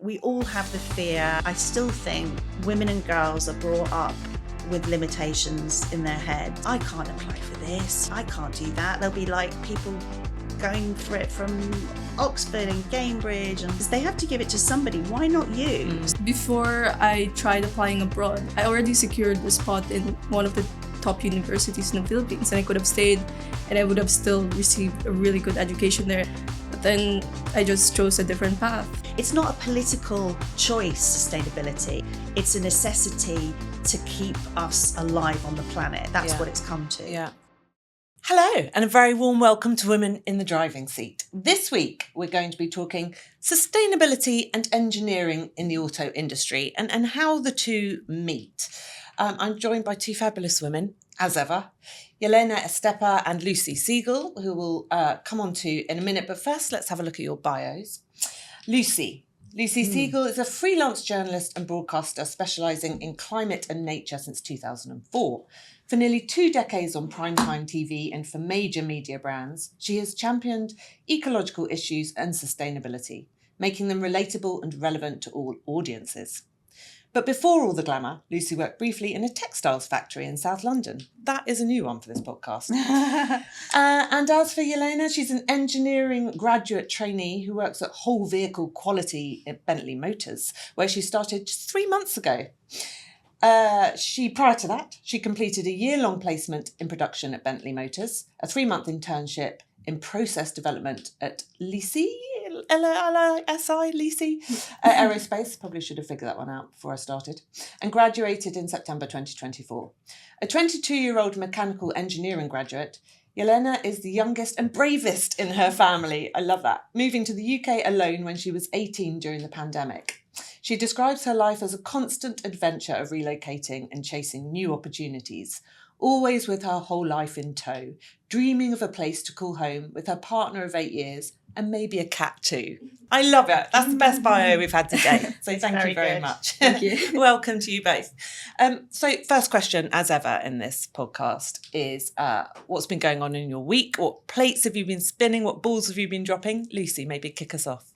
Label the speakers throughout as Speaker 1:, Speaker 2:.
Speaker 1: We all have the fear. I still think women and girls are brought up with limitations in their head. I can't apply for this. I can't do that. There'll be like people going for it from Oxford and Cambridge, and they have to give it to somebody. Why not you?
Speaker 2: Before I tried applying abroad, I already secured a spot in one of the top universities in the Philippines, and I could have stayed and I would have still received a really good education there. But then I just chose a different path.
Speaker 1: It's not a political choice, sustainability. It's a necessity to keep us alive on the planet. That's what it's come to.
Speaker 3: Yeah. Hello, and a very warm welcome to Women in the Driving Seat. This week, we're going to be talking sustainability and engineering in the auto industry and how the two meet. I'm joined by two fabulous women, as ever, Yelena Estepa and Lucy Siegle, who will come on to in a minute. But first, let's have a look at your bios. Lucy Siegle is a freelance journalist and broadcaster specialising in climate and nature since 2004. For nearly 2 decades on primetime TV and for major media brands, she has championed ecological issues and sustainability, making them relatable and relevant to all audiences. But before all the glamour, Lucy worked briefly in a textiles factory in South London. That is a new one for this podcast. And as for Yelena, she's an engineering graduate trainee who works at whole vehicle quality at Bentley Motors, where she started just 3 months ago. Prior to that, she completed a year-long placement in production at Bentley Motors, a 3-month internship in process development at Lisi Aerospace, probably should have figured that one out before I started, and graduated in September 2024. A 22-year-old mechanical engineering graduate, Yelena is the youngest and bravest in her family. I love that. Moving to the UK alone when she was 18 during the pandemic. She describes her life as a constant adventure of relocating and chasing new opportunities, always with her whole life in tow, dreaming of a place to call home with her partner of 8 years and maybe a cat too. I love it. That's the best bio we've had today. So thank you very much.
Speaker 2: Thank you.
Speaker 3: Welcome to you both. So first question, as ever in this podcast, is what's been going on in your week? What plates have you been spinning? What balls have you been dropping? Lucy, maybe kick us off.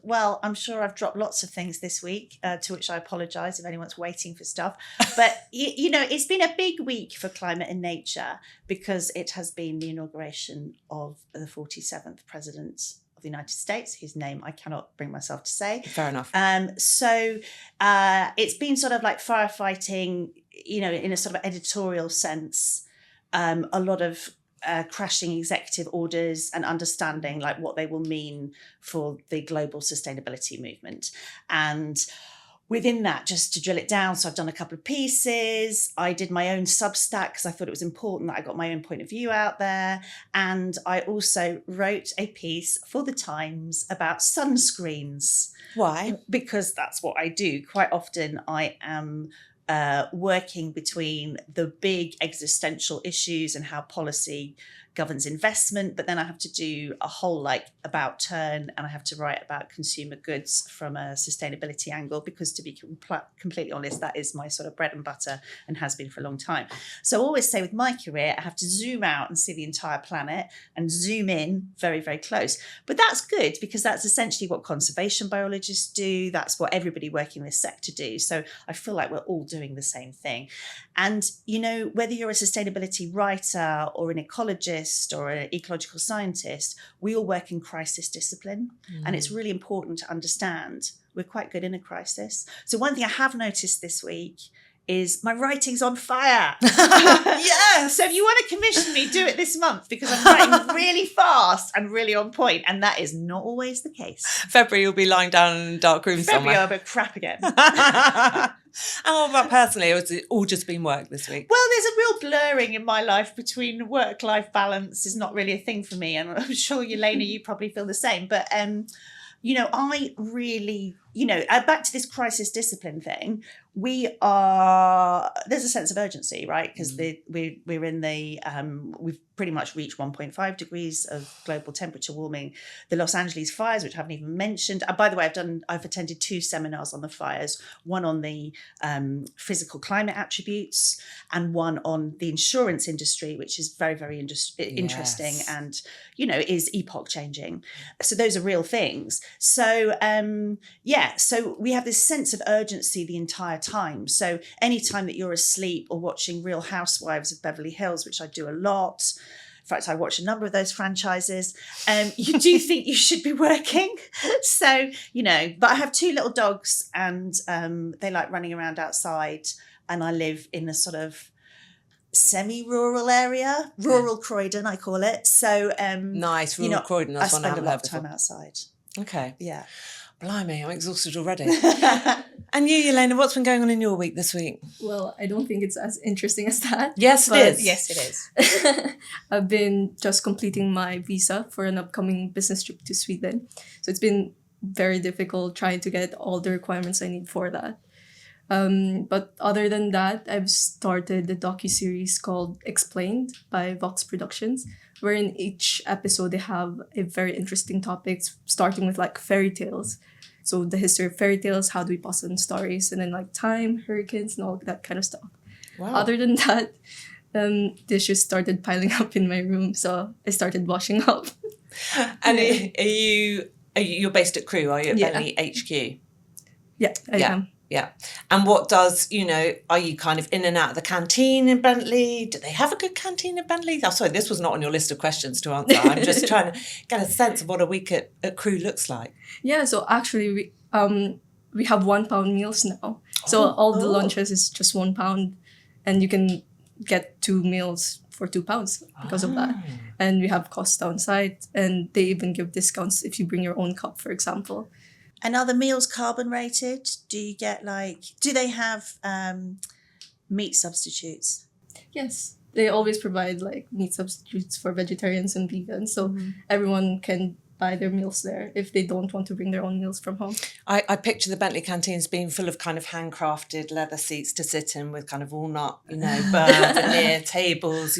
Speaker 1: Well, I'm sure I've dropped lots of things this week, to which I apologise if anyone's waiting for stuff. But, you know, it's been a big week for climate and nature because it has been the inauguration of the 47th President of the United States, whose name I cannot bring myself to say.
Speaker 3: Fair enough.
Speaker 1: So it's been sort of like firefighting, you know, in a sort of editorial sense, a lot of crashing executive orders and understanding like what they will mean for the global sustainability movement. And within that, just to drill it down, so I've done a couple of pieces. I did my own Substack because I thought it was important that I got my own point of view out there. And I also wrote a piece for the Times about sunscreens.
Speaker 3: Why?
Speaker 1: Because that's what I do. Quite often I am working between the big existential issues and how policy governs investment, but then I have to do a whole about turn, and I have to write about consumer goods from a sustainability angle because, to be completely honest, that is my sort of bread and butter and has been for a long time. So I always say with my career, I have to zoom out and see the entire planet and zoom in very, very close. But that's good because that's essentially what conservation biologists do. That's what everybody working in this sector do. So I feel like we're all doing the same thing. And, you know, whether you're a sustainability writer or an ecologist or an ecological scientist, we all work in crisis discipline. And it's really important to understand we're quite good in a crisis. So one thing I have noticed this week is my writing's on fire.
Speaker 3: Yes.
Speaker 1: So if you want to commission me, do it this month because I'm writing really fast and really on point, and that is not always the case.
Speaker 3: February you'll be lying down in a dark room
Speaker 1: February
Speaker 3: somewhere.
Speaker 1: I'll be crap again.
Speaker 3: And what about personally, or has it all just been work this week?
Speaker 1: Well, there's a real blurring in my life between work-life balance is not really a thing for me, and I'm sure Yelena, you probably feel the same. But you know, I really, you know, back to this crisis discipline thing. There's a sense of urgency, right? Because we're in we've pretty much reached 1.5 degrees of global temperature warming. The Los Angeles fires, which I haven't even mentioned. By the way, I've attended 2 seminars on the fires, one on the physical climate attributes and one on the insurance industry, which is very, very interesting and, you know, is epoch changing. So those are real things. So, yeah, so we have this sense of urgency the entire time. So anytime that you're asleep or watching Real Housewives of Beverly Hills, which I do a lot, in fact, I watch a number of those franchises, you do think you should be working. So, but I have 2 little dogs and they like running around outside, and I live in a sort of semi-rural area, rural Croydon, I call it. So
Speaker 3: nice, rural Croydon. That's
Speaker 1: I
Speaker 3: one I
Speaker 1: spend a
Speaker 3: haven't
Speaker 1: lot
Speaker 3: heard
Speaker 1: of time
Speaker 3: before.
Speaker 1: outside.
Speaker 3: Okay.
Speaker 1: Yeah.
Speaker 3: Blimey, I'm exhausted already. And you, Yelena, what's been going on in your week this week?
Speaker 2: Well, I don't think it's as interesting as that.
Speaker 3: Yes, it is.
Speaker 1: Yes, it is.
Speaker 2: I've been just completing my visa for an upcoming business trip to Sweden. So it's been very difficult trying to get all the requirements I need for that. But other than that, I've started the docuseries called Explained by Vox Productions, where in each episode they have a very interesting topic, starting with like fairy tales. So the history of fairy tales, how do we pass on stories, and then like time, hurricanes, and all that kind of stuff.
Speaker 3: Wow.
Speaker 2: Other than that, dishes started piling up in my room, so I started washing up.
Speaker 3: And you're based at Crewe, are you, at Bentley HQ?
Speaker 2: Yeah, I am.
Speaker 3: Yeah. And what does, are you kind of in and out of the canteen in Bentley? Do they have a good canteen in Bentley? Oh, sorry, this was not on your list of questions to answer. I'm just trying to get a sense of what a week at Crewe looks like.
Speaker 2: Yeah, so actually we have £1 meals now. So all the lunches is just £1, and you can get 2 meals for £2 because of that. And we have costs on site, and they even give discounts if you bring your own cup, for example.
Speaker 1: And are the meals carbon rated? Do you get do they have meat substitutes?
Speaker 2: Yes, they always provide like meat substitutes for vegetarians and vegans, so everyone can buy their meals there if they don't want to bring their own meals from home.
Speaker 3: I picture the Bentley canteens being full of kind of handcrafted leather seats to sit in with kind of walnut, bird veneer tables,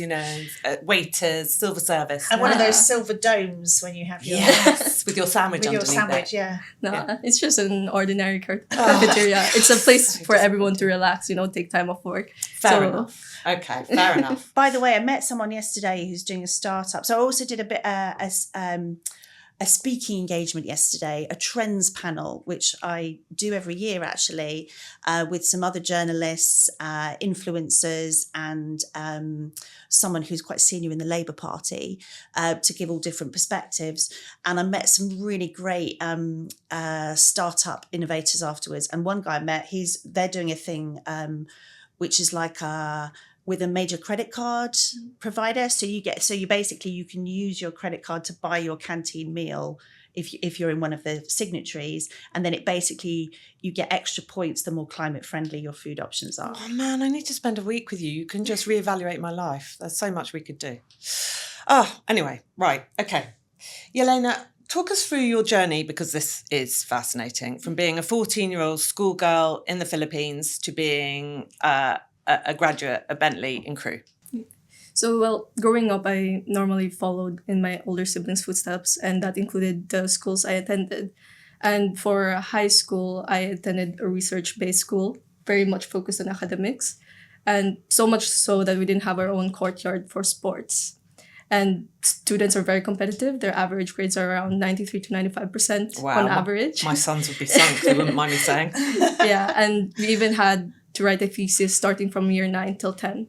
Speaker 3: waiters, silver service.
Speaker 1: And one of those silver domes when you have your...
Speaker 3: Yes, with your sandwich underneath
Speaker 1: yeah.
Speaker 2: No, it's just an ordinary cafeteria. It's a place for everyone to relax, take time off work.
Speaker 3: Fair enough. Okay, fair enough.
Speaker 1: By the way, I met someone yesterday who's doing a startup. So I also did a bit a speaking engagement yesterday, a trends panel, which I do every year actually, with some other journalists, influencers, and someone who's quite senior in the Labour Party, to give all different perspectives. And I met some really great startup innovators afterwards. And one guy I met, they're doing a thing which is like with a major credit card provider. So you can use your credit card to buy your canteen meal if you're in one of the signatories, and then you get extra points the more climate friendly your food options are.
Speaker 3: Oh man, I need to spend a week with you. You can just reevaluate my life. There's so much we could do. Oh, anyway, right, okay. Yelena, talk us through your journey, because this is fascinating, from being a 14-year-old schoolgirl in the Philippines to being a graduate at Bentley in Crewe.
Speaker 2: So, growing up, I normally followed in my older siblings' footsteps, and that included the schools I attended. And for high school, I attended a research-based school, very much focused on academics, and so much so that we didn't have our own courtyard for sports. And students are very competitive. Their average grades are around 93 to 95% on average.
Speaker 3: My sons would be sunk, they wouldn't mind me saying.
Speaker 2: Yeah, and we even had to write a thesis starting from year 9 till 10.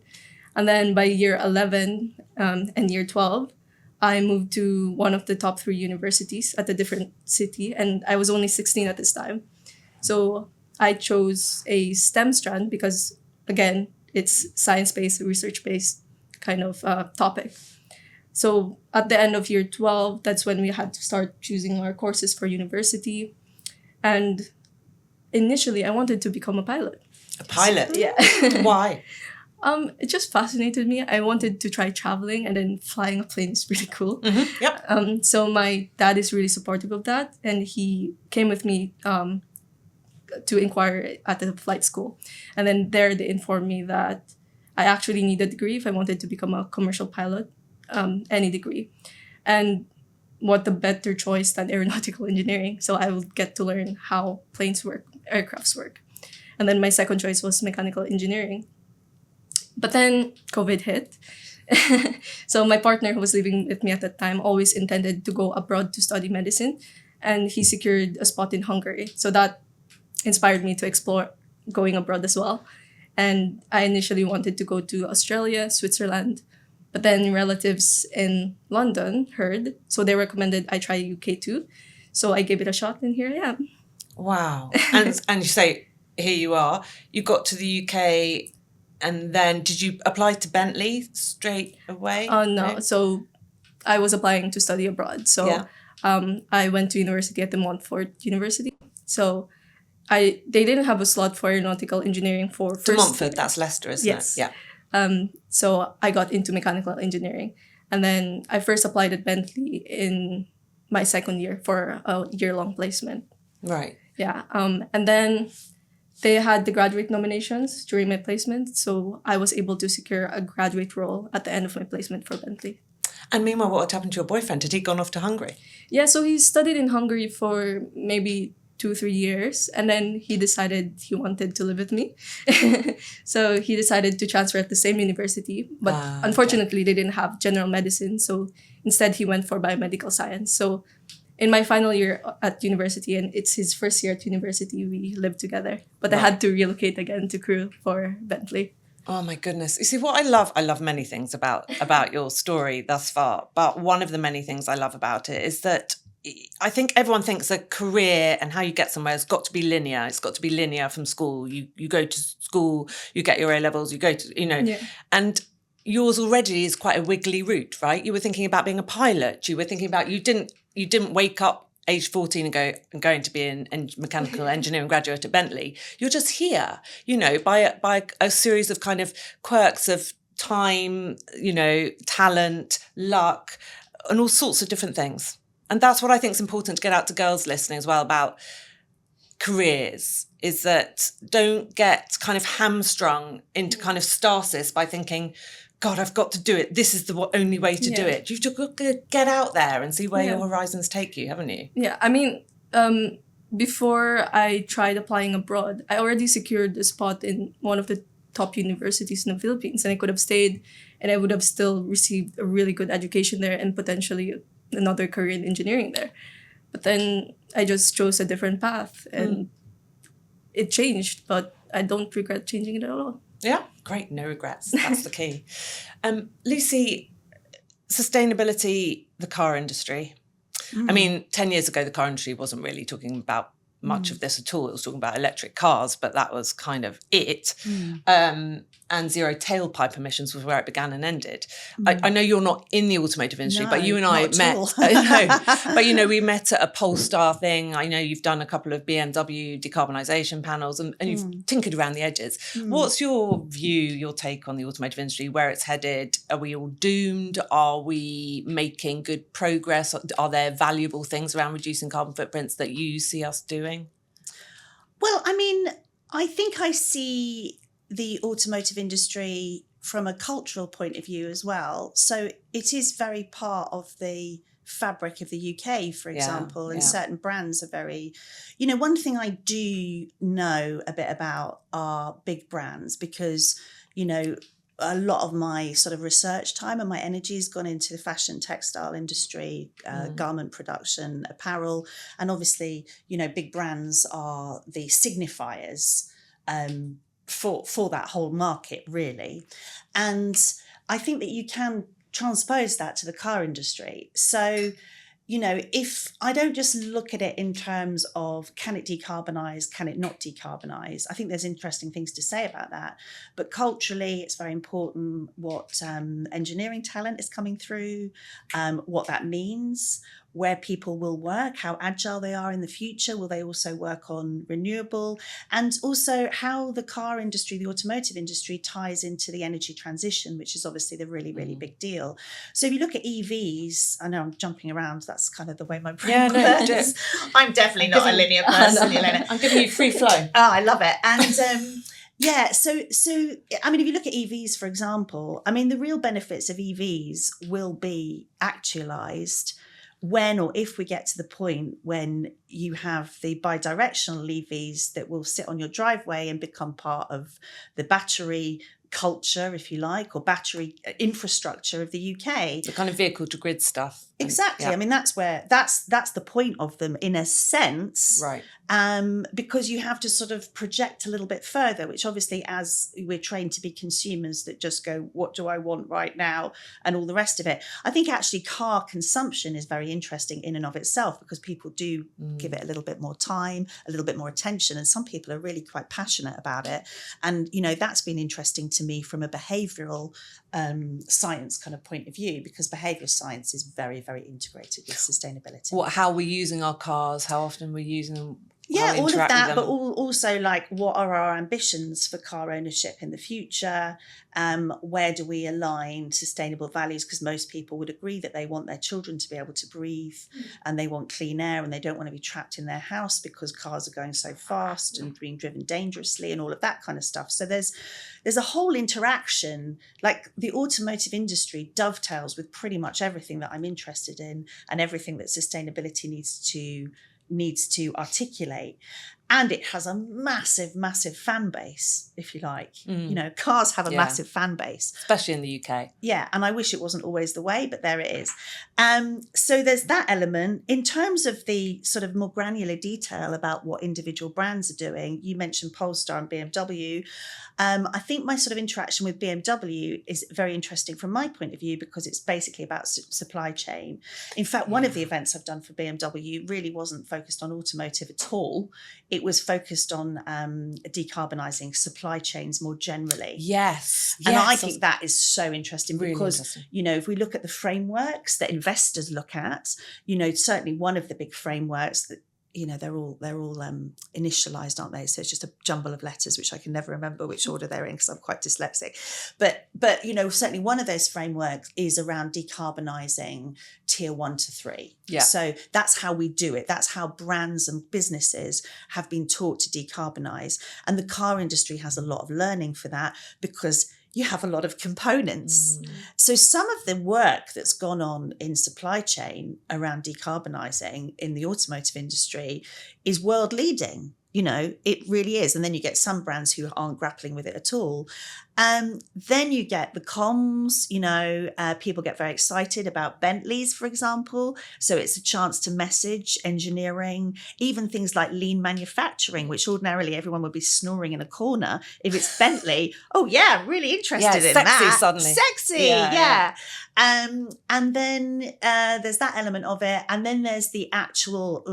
Speaker 2: And then by year 11 and year 12, I moved to one of the top 3 universities at a different city, and I was only 16 at this time. So I chose a STEM strand because, again, it's science-based, research-based kind of topic. So at the end of year 12, that's when we had to start choosing our courses for university. And initially, I wanted to become a pilot.
Speaker 3: A pilot?
Speaker 2: Yeah.
Speaker 3: Why?
Speaker 2: It just fascinated me. I wanted to try traveling, and then flying a plane is really cool.
Speaker 3: Mm-hmm. Yep.
Speaker 2: So my dad is really supportive of that, and he came with me to inquire at the flight school. And then there they informed me that I actually need a degree if I wanted to become a commercial pilot, any degree. And what the better choice than aeronautical engineering. So I would get to learn how planes work, aircrafts work. And then my second choice was mechanical engineering. But then COVID hit. So my partner, who was living with me at that time, always intended to go abroad to study medicine. And he secured a spot in Hungary. So that inspired me to explore going abroad as well. And I initially wanted to go to Australia, Switzerland, but then relatives in London heard, so they recommended I try UK too. So I gave it a shot, and here I am.
Speaker 3: Wow. And you say, here you are. You got to the UK, and then did you apply to Bentley straight away?
Speaker 2: No. So I was applying to study abroad. So
Speaker 3: Yeah.
Speaker 2: I went to university at the Montfort University. So they didn't have a slot for aeronautical engineering for first.
Speaker 3: To Montfort, that's Leicester, isn't
Speaker 2: Yes.
Speaker 3: it? Yeah.
Speaker 2: So I got into mechanical engineering. And then I first applied at Bentley in my second year for a year-long placement.
Speaker 3: Right.
Speaker 2: Yeah. And then they had the graduate nominations during my placement. So I was able to secure a graduate role at the end of my placement for Bentley.
Speaker 3: And meanwhile, what had happened to your boyfriend? Had he gone off to Hungary?
Speaker 2: Yeah, so he studied in Hungary for maybe 2-3 years, and then he decided he wanted to live with me. So he decided to transfer at the same university, but unfortunately they didn't have general medicine, so instead he went for biomedical science. So in my final year at university, and it's his first year at university, we lived together. But I had to relocate again to Crewe for Bentley.
Speaker 3: Oh my goodness. You see, what I love many things about your story thus far, but one of the many things I love about it is that I think everyone thinks a career and how you get somewhere has got to be linear. It's got to be linear from school. You go to school, you get your A-levels, you go to, and yours already is quite a wiggly route, right? You were thinking about being a pilot. You were thinking about, you didn't wake up age 14 and go, I'm going to be a mechanical engineering graduate at Bentley. You're just here, by a series of kind of quirks of time, talent, luck, and all sorts of different things. And that's what I think is important to get out to girls listening as well about careers, is that don't get kind of hamstrung into kind of stasis by thinking, God, I've got to do it. This is the only way to do it. You've just got to get out there and see where your horizons take you, haven't you?
Speaker 2: Yeah, I mean, before I tried applying abroad, I already secured a spot in one of the top universities in the Philippines, and I could have stayed and I would have still received a really good education there and potentially another career in engineering there. But then I just chose a different path and it changed, but I don't regret changing it at all.
Speaker 3: Yeah, great. No regrets. That's the key. Lucy, sustainability, the car industry. I mean, 10 years ago, the car industry wasn't really talking about much of this at all. It was talking about electric cars, but that was kind of it. And zero tailpipe emissions was where it began and ended. I know you're not in the automotive industry, but you and I met. I know, but we met at a Polestar thing. I know you've done a couple of BMW decarbonisation panels, and you've tinkered around the edges. What's your view, your take on the automotive industry, where it's headed? Are we all doomed? Are we making good progress? Are there valuable things around reducing carbon footprints that you see us doing?
Speaker 1: Well, I mean, I think I see the automotive industry from a cultural point of view as well. So it is very part of the fabric of the UK, for example, and certain brands are very, one thing I do know a bit about are big brands, because, a lot of my sort of research time and my energy has gone into the fashion textile industry, garment production, apparel. And obviously, big brands are the signifiers for that whole market, really. And I think that you can transpose that to the car industry. So, if I don't just look at it in terms of can it decarbonise, can it not decarbonise, I think there's interesting things to say about that. But culturally, it's very important what engineering talent is coming through, what that means, where people will work, how agile they are in the future. Will they also work on renewable? And also how the car industry, the automotive industry, ties into the energy transition, which is obviously the really, really big deal. So if you look at EVs, I know I'm jumping around, that's kind of the way my brain works. I'm definitely not a linear person, Yelena.
Speaker 3: I'm giving you free flow.
Speaker 1: Oh, I love it. And so I mean, if you look at EVs, for example, I mean, the real benefits of EVs will be actualised when or if we get to the point when you have the bidirectional EVs that will sit on your driveway and become part of the battery culture, if you like, or battery infrastructure of the UK.
Speaker 3: The kind of vehicle to grid stuff.
Speaker 1: Exactly.
Speaker 3: Yeah.
Speaker 1: I mean, that's the point of them in a sense.
Speaker 3: Right.
Speaker 1: Because you have to sort of project a little bit further, which obviously, as we're trained to be consumers that just go, what do I want right now? And all the rest of it. I think actually car consumption is very interesting in and of itself, because people do give it a little bit more time, a little bit more attention. And some people are really quite passionate about it. And, that's been interesting to me from a behavioural science kind of point of view, because behavioural science is very, very integrated with sustainability.
Speaker 3: How we're using our cars, how often we're using them.
Speaker 1: Yeah, all of that, but also like, what are our ambitions for car ownership in the future? Where do we align sustainable values? Because most people would agree that they want their children to be able to breathe and they want clean air, and they don't want to be trapped in their house because cars are going so fast and being driven dangerously and all of that kind of stuff. So there's a whole interaction, like the automotive industry dovetails with pretty much everything that I'm interested in and everything that sustainability needs to articulate. And it has a massive, massive fan base, if you like. Cars have a massive fan base.
Speaker 3: Especially in the UK.
Speaker 1: Yeah, and I wish it wasn't always the way, but there it is. So there's that element. In terms of the sort of more granular detail about what individual brands are doing, you mentioned Polestar and BMW. I think my sort of interaction with BMW is very interesting from my point of view, because it's basically about supply chain. In fact, one of the events I've done for BMW really wasn't focused on automotive at all. It was focused on decarbonising supply chains more generally.
Speaker 3: Yes.
Speaker 1: And I think that is so interesting,
Speaker 3: really
Speaker 1: because,
Speaker 3: interesting.
Speaker 1: if we look at the frameworks that investors look at, certainly one of the big frameworks that, they're all initialized, aren't they? So it's just a jumble of letters, which I can never remember which order they're in because I'm quite dyslexic. But certainly one of those frameworks is around decarbonising tier 1 to 3.
Speaker 3: Yeah.
Speaker 1: So that's how we do it. That's how brands and businesses have been taught to decarbonise. And the car industry has a lot of learning for that, because you have a lot of components. So some of the work that's gone on in supply chain around decarbonising in the automotive industry is world leading. It really is. And then you get some brands who aren't grappling with it at all. Then you get the comms, people get very excited about Bentleys, for example. So it's a chance to message engineering, even things like lean manufacturing, which ordinarily everyone would be snoring in a corner. If it's Bentley, oh yeah, I'm really interested in
Speaker 3: sexy
Speaker 1: that.
Speaker 3: Suddenly.
Speaker 1: Sexy, yeah. And then there's that element of it. And then there's the actual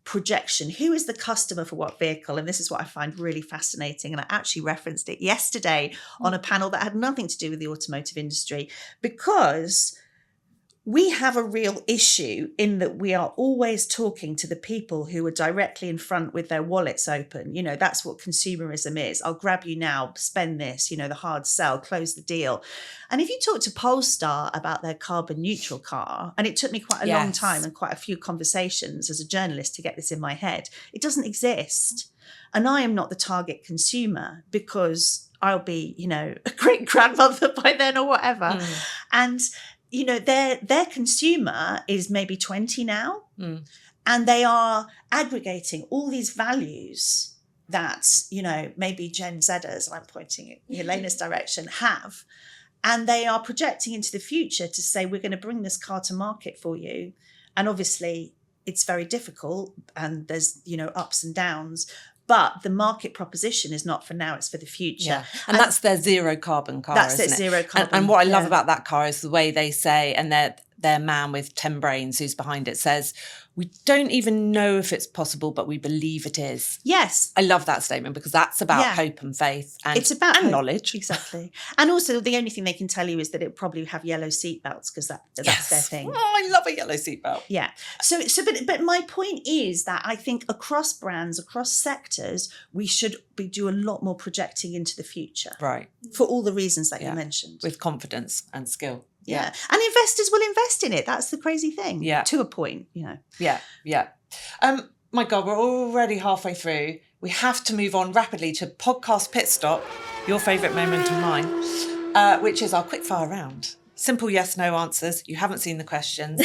Speaker 1: projection. Who is the customer for what vehicle? And this is what I find really fascinating. And I actually referenced it yesterday on a panel that had nothing to do with the automotive industry, because we have a real issue in that we are always talking to the people who are directly in front with their wallets open. That's what consumerism is. I'll grab you now, spend this, the hard sell, close the deal. And if you talk to Polestar about their carbon neutral car, and it took me quite a long time and quite a few conversations as a journalist to get this in my head, it doesn't exist. And I am not the target consumer, because I'll be, a great grandmother by then or whatever. And their consumer is maybe 20 now, and they are aggregating all these values that, maybe Gen Zers, and I'm pointing in Yelena's direction, have. And they are projecting into the future to say, we're going to bring this car to market for you. And obviously it's very difficult, and there's, ups and downs. But the market proposition is not for now, it's for the future.
Speaker 3: Yeah. And that's their zero carbon car,
Speaker 1: that's
Speaker 3: isn't
Speaker 1: their
Speaker 3: it?
Speaker 1: zero carbon.
Speaker 3: And what I love about that car is the way they say, and their man with 10 brains who's behind it says, we don't even know if it's possible, but we believe it is.
Speaker 1: Yes.
Speaker 3: I love that statement, because that's about hope and faith and,
Speaker 1: it's about
Speaker 3: and knowledge.
Speaker 1: Exactly. And also the only thing they can tell you is that it probably have yellow seatbelts, because that's their thing.
Speaker 3: Oh, I love a yellow seatbelt.
Speaker 1: Yeah. But my point is that I think across brands, across sectors, we should do a lot more projecting into the future.
Speaker 3: Right.
Speaker 1: For all the reasons that you mentioned.
Speaker 3: With confidence and skill.
Speaker 1: Yeah. And investors will invest in it. That's the crazy thing.
Speaker 3: Yeah.
Speaker 1: To a point,
Speaker 3: Yeah. My God, we're already halfway through. We have to move on rapidly to podcast pit stop, your favourite moment of mine, which is our quickfire round. Simple yes, no answers. You haven't seen the questions.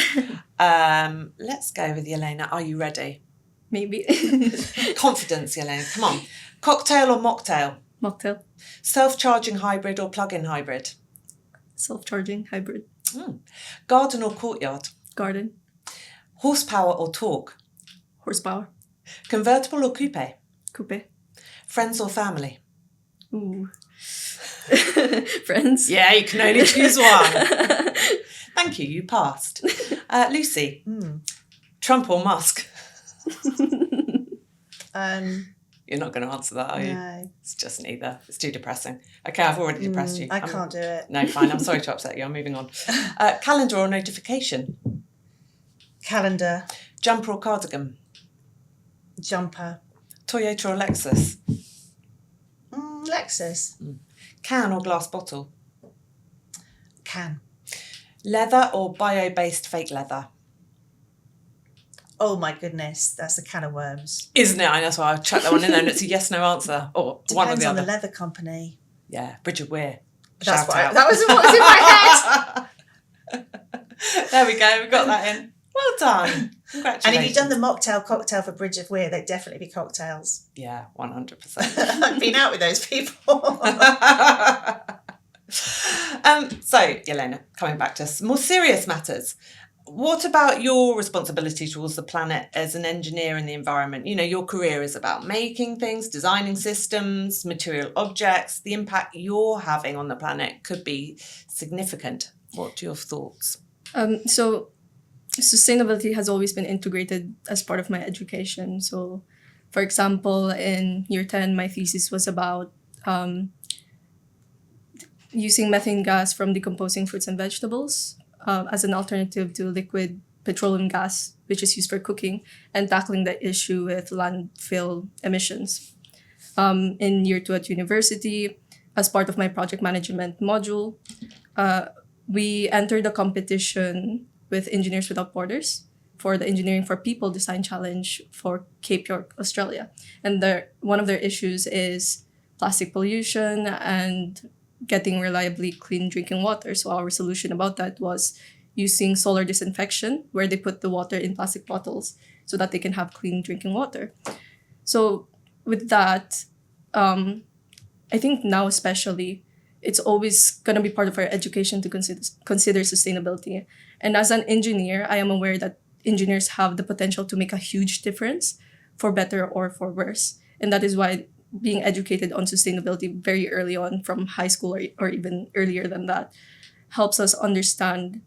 Speaker 3: Let's go with Yelena. Are you ready?
Speaker 2: Maybe.
Speaker 3: Confidence, Yelena. Come on. Cocktail or mocktail?
Speaker 2: Mocktail.
Speaker 3: Self-charging hybrid or plug-in hybrid?
Speaker 2: Self-charging hybrid.
Speaker 3: Garden or courtyard?
Speaker 2: Garden.
Speaker 3: Horsepower or torque?
Speaker 2: Horsepower.
Speaker 3: Convertible or coupe?
Speaker 2: Coupe.
Speaker 3: Friends or family?
Speaker 2: Ooh. Friends.
Speaker 3: Yeah, you can only choose one. Thank you, you passed. Lucy, Trump or Musk? You're not going to answer that, are you?
Speaker 1: No.
Speaker 3: It's just neither. It's too depressing. Okay, I've already depressed you.
Speaker 1: I can't do it.
Speaker 3: No, fine. I'm sorry to upset you. I'm moving on. Calendar or notification?
Speaker 1: Calendar.
Speaker 3: Jumper or cardigan?
Speaker 1: Jumper.
Speaker 3: Toyota or Lexus?
Speaker 1: Lexus.
Speaker 3: Can or glass bottle?
Speaker 1: Can.
Speaker 3: Leather or bio-based fake leather?
Speaker 1: Oh my goodness, that's a can of worms.
Speaker 3: Isn't it? I know, that's why I chucked that one in there and it's a yes, no answer. Or
Speaker 1: Depends
Speaker 3: one or the
Speaker 1: on
Speaker 3: other.
Speaker 1: the leather company.
Speaker 3: Yeah, Bridget Weir.
Speaker 1: That's
Speaker 3: Shout
Speaker 1: what
Speaker 3: out.
Speaker 1: that was what was in my head.
Speaker 3: There we go, we got that in. Well done. Congratulations.
Speaker 1: And if you've done the mocktail cocktail for Bridget Weir, they'd definitely be cocktails.
Speaker 3: Yeah, 100%.
Speaker 1: I've been out with those people.
Speaker 3: So, Yelena, coming back to more serious matters, what about your responsibility towards the planet as an engineer in the environment? You know, your career is about making things, designing systems, material objects. The impact you're having on the planet could be significant. What are your thoughts?
Speaker 2: So sustainability has always been integrated as part of my education. So, for example, in year 10, my thesis was about using methane gas from decomposing fruits and vegetables as an alternative to liquid petroleum gas, which is used for cooking, and tackling the issue with landfill emissions. In year 2 at university, as part of my project management module, we entered a competition with Engineers Without Borders for the Engineering for People Design Challenge for Cape York, Australia. And one of their issues is plastic pollution and getting reliably clean drinking water. So our solution about that was using solar disinfection, where they put the water in plastic bottles so that they can have clean drinking water. So with that, I think now especially, it's always going to be part of our education to consider sustainability. And as an engineer, I am aware that engineers have the potential to make a huge difference, for better or for worse. And that is why being educated on sustainability very early on from high school or even earlier than that helps us understand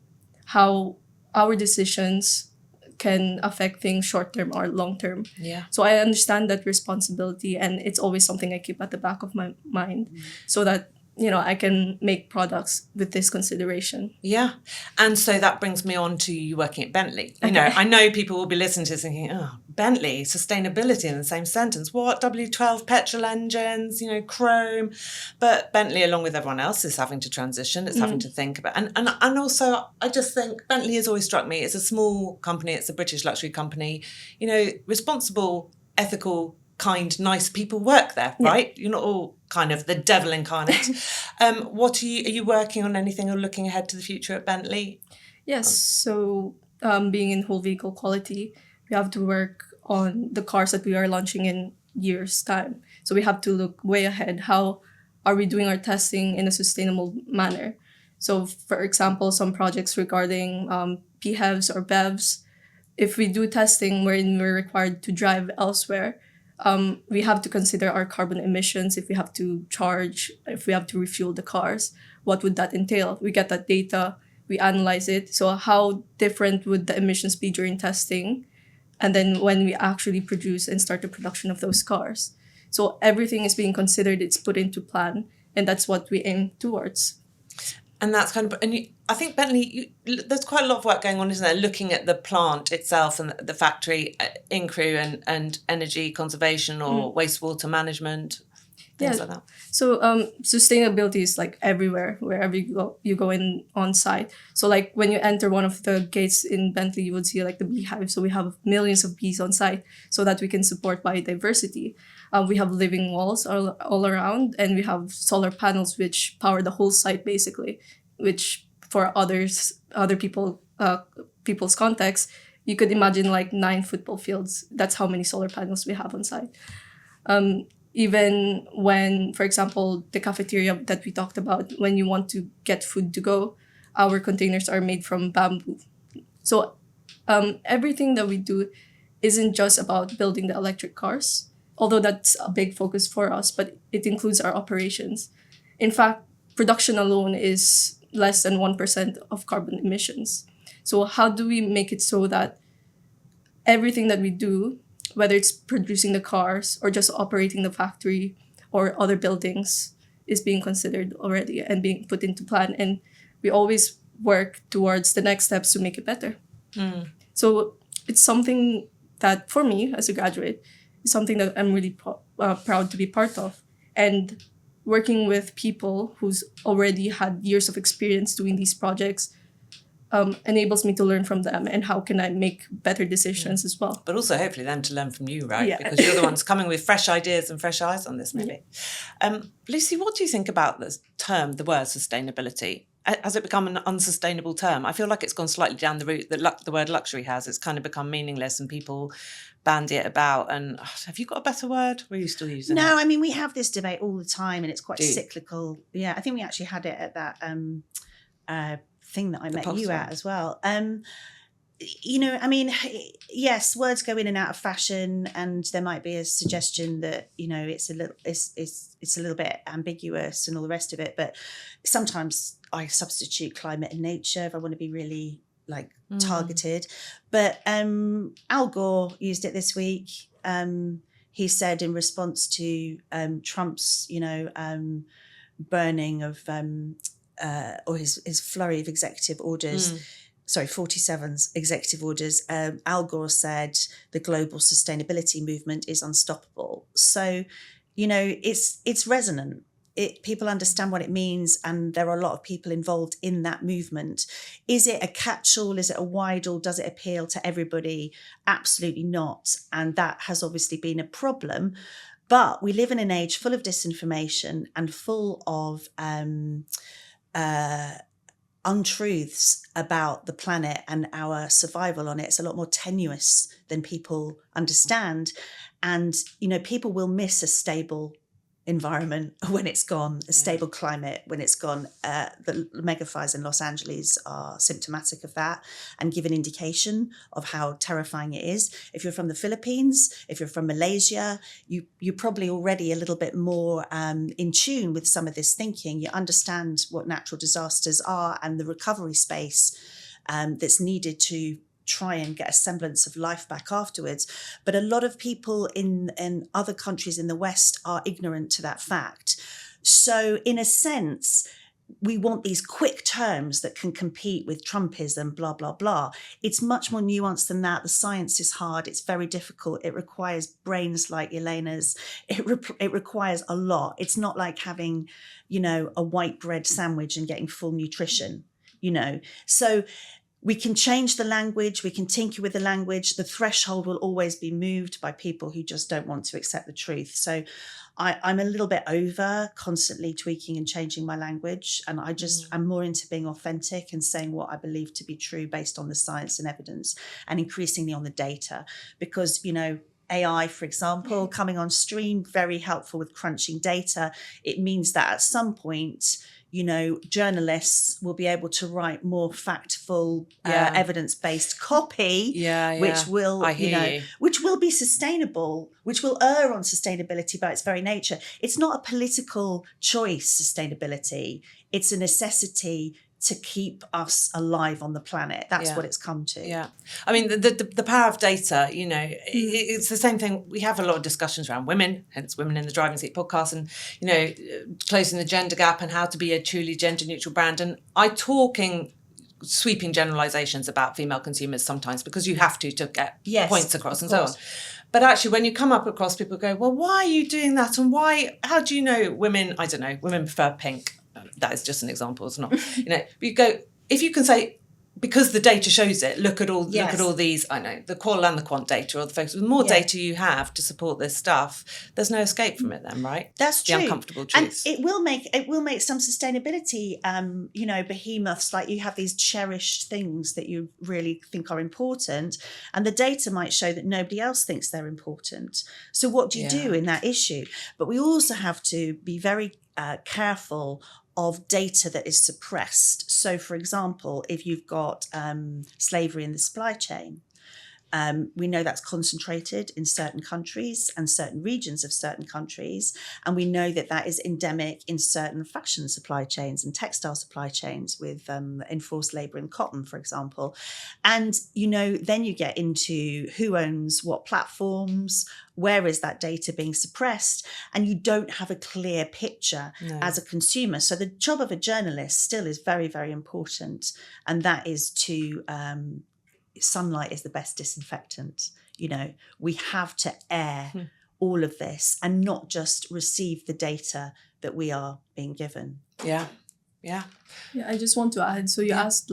Speaker 2: how our decisions can affect things short-term or long-term.
Speaker 3: Yeah.
Speaker 2: So I understand that responsibility, and it's always something I keep at the back of my mind so that, you know, I can make products with this consideration.
Speaker 3: Yeah. And so that brings me on to you working at Bentley. You know, I know people will be listening to this thinking, oh, Bentley, sustainability in the same sentence. What? W12 petrol engines, you know, chrome. But Bentley, along with everyone else, is having to transition. It's having to think about. And also, I just think Bentley has always struck me. It's a small company. It's a British luxury company. You know, responsible, ethical, kind, nice people work there, right? You're not all kind of the devil incarnate. What are you working on anything or looking ahead to the future at Bentley?
Speaker 2: Yes. So being in whole vehicle quality, we have to work on the cars that we are launching in years' time. So we have to look way ahead. How are we doing our testing in a sustainable manner? So, for example, some projects regarding PHEVs or BEVs, if we do testing wherein we're required to drive elsewhere, we have to consider our carbon emissions. If we have to charge, if we have to refuel the cars, what would that entail? We get that data, we analyze it. So how different would the emissions be during testing? And then when we actually produce and start the production of those cars. So everything is being considered, it's put into plan, and that's what we aim towards.
Speaker 3: And that's kind of, I think Bentley, there's quite a lot of work going on, isn't there? Looking at the plant itself and the factory in crew and energy conservation or wastewater management, things like that.
Speaker 2: So sustainability is like everywhere, wherever you go in on site. So like when you enter one of the gates in Bentley, you would see like the beehive. So we have millions of bees on site so that we can support biodiversity. We have living walls all around, and we have solar panels which power the whole site basically, which for other people's context, you could imagine like 9 football fields. That's how many solar panels we have on site. Even when, for example, the cafeteria that we talked about, when you want to get food to go, our containers are made from bamboo. So everything that we do isn't just about building the electric cars, although that's a big focus for us, but it includes our operations. In fact, production alone is less than 1% of carbon emissions. So how do we make it so that everything that we do, whether it's producing the cars or just operating the factory or other buildings, is being considered already and being put into plan? And we always work towards the next steps to make it better. So it's something that, for me as a graduate, is something that I'm really proud to be part of. And working with people who's already had years of experience doing these projects enables me to learn from them, and how can I make better decisions as well.
Speaker 3: But also hopefully them to learn from you, right?
Speaker 2: Yeah.
Speaker 3: Because you're the ones coming with fresh ideas and fresh eyes on this, maybe. Lucy, what do you think about the word sustainability? Has it become an unsustainable term? I feel like it's gone slightly down the route that the word luxury has. It's kind of become meaningless and people bandy it about. And have you got a better word? Or are you still using it?
Speaker 1: No, I mean, we have this debate all the time and it's quite cyclical. Yeah, I think we actually had it at that thing that I met you at as well. You know, I mean, yes, words go in and out of fashion, and there might be a suggestion that, you know, it's a little bit ambiguous and all the rest of it. But sometimes I substitute climate and nature if I want to be really targeted. But Al Gore used it this week. He said in response to Trump's, burning of or his flurry of executive orders. 47 executive orders, Al Gore said the global sustainability movement is unstoppable. So, you know, it's resonant. People understand what it means, and there are a lot of people involved in that movement. Is it a catch-all? Is it a wide-all? Does it appeal to everybody? Absolutely not. And that has obviously been a problem. But we live in an age full of disinformation and full of untruths about the planet and our survival on it. It's a lot more tenuous than people understand. And, you know, people will miss a stable environment when it's gone, a stable climate when it's gone. The megafires in Los Angeles are symptomatic of that and give an indication of how terrifying it is. If you're from the Philippines, if you're from Malaysia, you're probably already a little bit more in tune with some of this thinking. You understand what natural disasters are and the recovery space that's needed to try and get a semblance of life back afterwards. But a lot of people in other countries in the West are ignorant to that fact. So in a sense, we want these quick terms that can compete with Trumpism, blah, blah, blah. It's much more nuanced than that. The science is hard. It's very difficult. It requires brains like Yelena's. It requires a lot. It's not like having, you know, a white bread sandwich and getting full nutrition, you know. So we can change the language, we can tinker with the language. The threshold will always be moved by people who just don't want to accept the truth. So I'm a little bit over constantly tweaking and changing my language. And I'm more into being authentic and saying what I believe to be true based on the science and evidence, and increasingly on the data. Because, you know, AI, for example, coming on stream, very helpful with crunching data. It means that at some point, you know, journalists will be able to write more factful, evidence-based copy, which will, which will be sustainable, which will err on sustainability by its very nature. It's not a political choice, sustainability. It's a necessity to keep us alive on the planet. That's what it's come to.
Speaker 3: Yeah. I mean, the power of data, you know, it's the same thing. We have a lot of discussions around women, hence Women in the Driving Seat podcast, and, you know, closing the gender gap and how to be a truly gender neutral brand. And I talk in sweeping generalizations about female consumers sometimes because you have to get points across and so on. But actually, when you come up across, people go, well, why are you doing that? And how do you know women, I don't know, women prefer pink? That is just an example. It's not, you know, you go, if you can say, because the data shows it, look at all these, I know, the qual and the quant data, or the focus, the more data you have to support this stuff, there's no escape from it then, right?
Speaker 1: That's true.
Speaker 3: The uncomfortable truth.
Speaker 1: And it will make some sustainability, you know, behemoths, like you have these cherished things that you really think are important, and the data might show that nobody else thinks they're important. So what do you do in that issue? But we also have to be very careful of data that is suppressed. So, for example, if you've got slavery in the supply chain, we know that's concentrated in certain countries and certain regions of certain countries. And we know that that is endemic in certain fashion supply chains and textile supply chains with enforced labour in cotton, for example. And, then you get into who owns what platforms, where is that data being suppressed? And you don't have a clear picture as a consumer. So the job of a journalist still is very, very important. And that is to... sunlight is the best disinfectant. We have to air all of this and not just receive the data that we are being given.
Speaker 3: Yeah.
Speaker 2: I just want to add, so you asked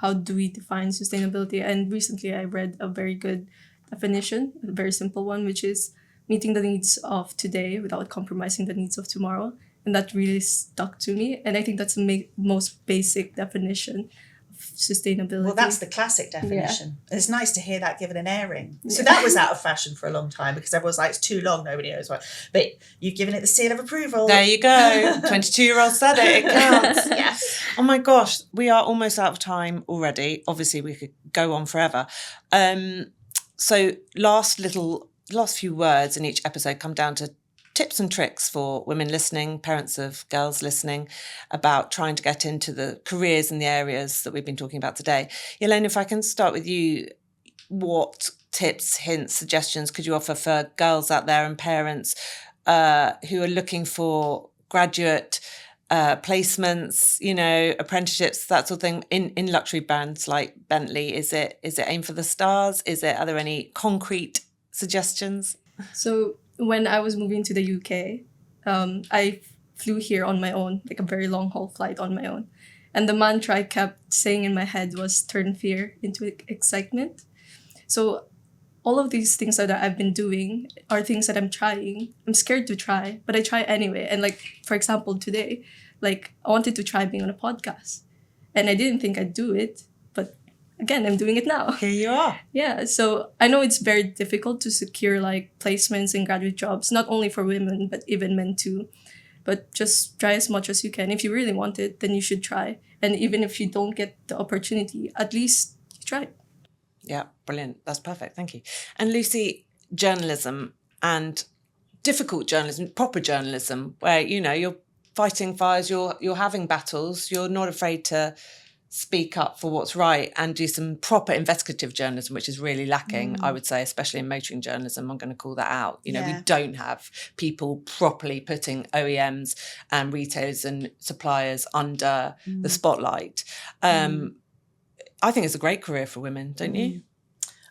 Speaker 2: how do we define sustainability, and recently I read a very good definition, a very simple one, which is meeting the needs of today without compromising the needs of tomorrow. And that really stuck to me, and I think that's the most basic definition sustainability.
Speaker 1: Well, that's the classic definition. Yeah. It's nice to hear that given an airing. So that was out of fashion for a long time because everyone's like, it's too long, nobody knows what. But you've given it the seal of approval.
Speaker 3: There you go. 22-year-old said it counts.
Speaker 1: Yes.
Speaker 3: Oh my gosh, we are almost out of time already. Obviously, we could go on forever. So last few words in each episode come down to tips and tricks for women listening, parents of girls listening, about trying to get into the careers in the areas that we've been talking about today. Yelena, if I can start with you, what tips, hints, suggestions could you offer for girls out there and parents who are looking for graduate placements, apprenticeships, that sort of thing in luxury brands like Bentley? Is it aim for the stars? Are there any concrete suggestions?
Speaker 2: So when I was moving to the UK, I flew here on my own, like a very long haul flight on my own. And the mantra I kept saying in my head was turn fear into excitement. So all of these things that I've been doing are things that I'm trying. I'm scared to try, but I try anyway. And for example, today, I wanted to try being on a podcast. And I didn't think I'd do it. Again, I'm doing it now.
Speaker 3: Here you are.
Speaker 2: Yeah, so I know it's very difficult to secure placements in graduate jobs, not only for women, but even men too. But just try as much as you can. If you really want it, then you should try. And even if you don't get the opportunity, at least try.
Speaker 3: Yeah, brilliant. That's perfect. Thank you. And Lucy, journalism and difficult journalism, proper journalism, where, you're fighting fires, you're having battles, you're not afraid to speak up for what's right and do some proper investigative journalism, which is really lacking, I would say, especially in motoring journalism. I'm going to call that out. We don't have people properly putting OEMs and retailers and suppliers under the spotlight. I think it's a great career for women, don't you?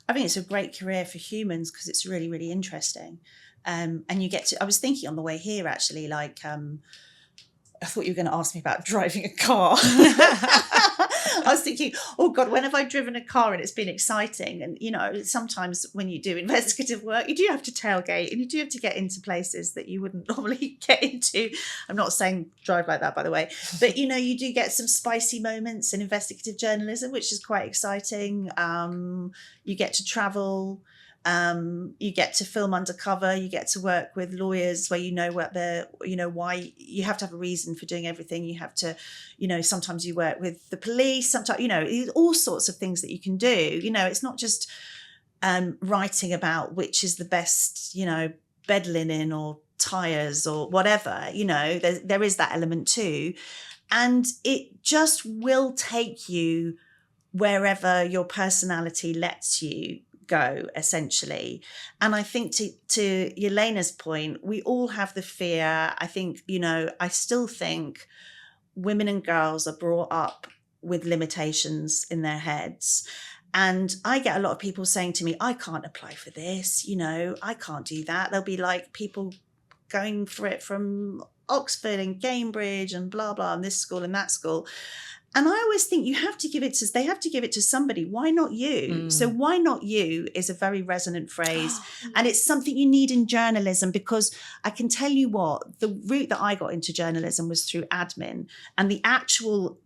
Speaker 1: I think it's a great career for humans because it's really, really interesting. And you get to, I was thinking on the way here, actually, I thought you were going to ask me about driving a car. I was thinking, oh God, when have I driven a car and it's been exciting? And, sometimes when you do investigative work, you do have to tailgate and you do have to get into places that you wouldn't normally get into. I'm not saying drive like that, by the way. But, you do get some spicy moments in investigative journalism, which is quite exciting. You get to travel. You get to film undercover, you get to work with lawyers where why you have to have a reason for doing everything. You have to, sometimes you work with the police, sometimes, all sorts of things that you can do. It's not just writing about which is the best, bed linen or tires or whatever, there is that element too. And it just will take you wherever your personality lets you go, essentially. And I think to Yelena's point, we all have the fear. I think, I still think women and girls are brought up with limitations in their heads. And I get a lot of people saying to me, I can't apply for this, I can't do that. There'll be people going for it from Oxford and Cambridge and blah, blah, and this school and that school. And I always think they have to give it to somebody. Why not you? So why not you is a very resonant phrase. And it's something you need in journalism, because I can tell you what, the route that I got into journalism was through admin, and the actual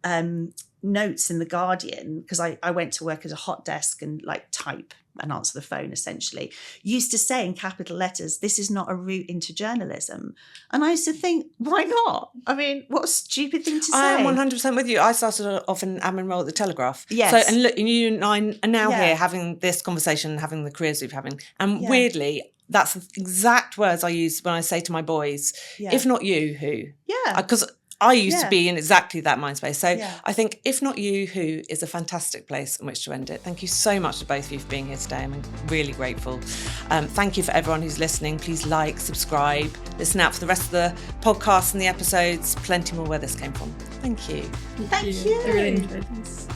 Speaker 1: notes in The Guardian, because I went to work at a hot desk and like type and answer the phone essentially, used to say in capital letters, "This is not a route into journalism." And I used to think, why not? I mean, what a stupid thing to say.
Speaker 3: I am 100% with you. I started off in an admin role at the Telegraph.
Speaker 1: Yes.
Speaker 3: So, and look, you and I are now
Speaker 1: Yeah.
Speaker 3: here having this conversation, having the careers we're having. And
Speaker 1: Yeah.
Speaker 3: weirdly, that's the exact words I use when I say to my boys,
Speaker 1: Yeah.
Speaker 3: if not you, who?
Speaker 1: Yeah.
Speaker 3: Because I used
Speaker 1: Yeah.
Speaker 3: to be in exactly that mind space. So
Speaker 1: Yeah.
Speaker 3: I think if not you, who is a fantastic place in which to end it. Thank you so much to both of you for being here today. I'm really grateful. Thank you for everyone who's listening. Please like, subscribe, listen out for the rest of the podcasts and the episodes. Plenty more where this came from. Thank you.
Speaker 1: Thank you.
Speaker 2: I really enjoyed this.